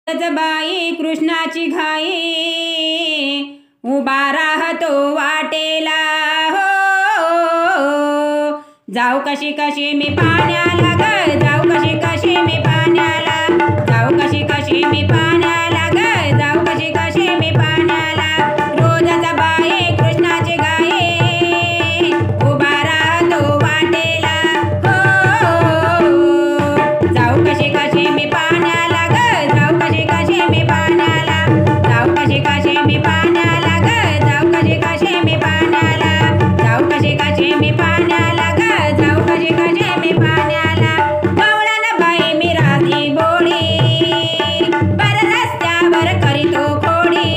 बाई कृष्णाची घाई उभा राहतो वाटेला हो। जाऊ कशी कशी मी पाण्याला ग, जाऊ कशी कशी मी पाण्याला, जाऊ कशी कशी मी पाण्याला ग, जाऊ कशी कशी मी पाण्याला। रोजचा बाई कृष्णाची घाई उभा राहतो वाटेला हो। जाऊ कशी कशी मी पाण्याला ग, जाऊ कशी कशी मी पाण्याला, जाऊ कशी कशी मी पाण्याला ग, जाऊ कशी कशी मी पाण्याला, जाऊ कशी कशी मी पाण्याला ग, जाऊ कशी कशी मी पाण्याला। गवळण बाई मी राधी बोळी पर रस्त्यावर करीतो खोडी,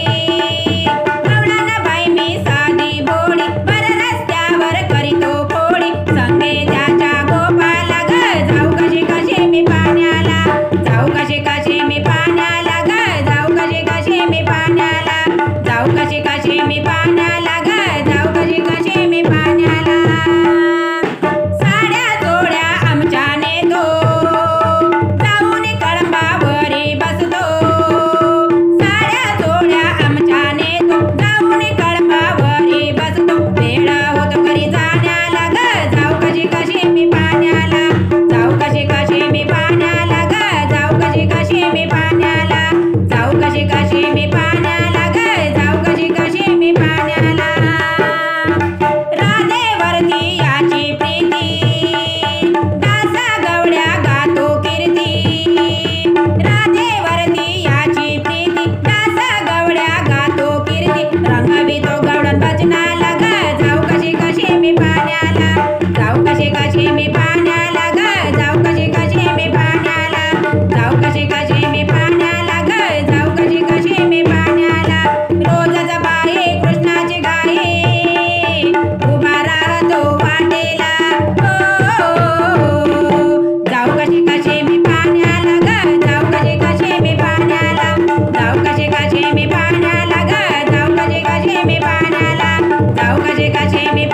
गवळण बाई मी साधी बोळी पर रस्त्यावर करीतो खोडी। संगे त्याच्या गोपाला ग, जाऊ कशी कशी मी पाण्याला, जाऊ कशी कशी मी पाण्याला ग, जाऊ कशी कशी मी पाण्याला, जाऊ कशी कशी मी पाण्याला ग, जाऊ कशी कशी मी पाण्याला। साड्या जोड्या आमच्या नेतो जाऊन कळंबावरी बसतो, साड्या जोड्या आमच्या नेतो जाऊन कळंबावरी बसतो। वेळ होतो घरी जाण्याला ग, जाऊ कशी कशी मी पाण्याला, जाऊ कशी कशी मी पाण्याला ग, जाऊ कशी कशी मी पाण्याला, जाऊ कशी कशी मी पाण्याला ग, जाऊ कशी कशी मी पाण्याला। राधेवरती याची प्रीती दासा गवळ्या गातो कीर्ती, राधेवरती याची प्रीती दासा गवळ्या गातो कीर्ती। रंगवितो गवळण भजनाला ग, जाऊ कशी कशी मी पाण्याला, जाऊ कशी कशी मी पाण्याला ग, जाऊ कशी कशी मी पाण्याला, जाऊ कशी कशी मी पाण्याला ग, जाऊ कशी कशी मी पाण्याला। रोजचा बाई कृष्णाची घाई उभा राहतो वाटेला हो। जाऊ कशी कशी मी पाण्याला ग, जाऊ कशी कशी मी पाण्याला, जाऊ कशी कशी मी पाण्याला ग, जाऊ कशी कशी मी पाण्याला, जाऊ कशी कशी मी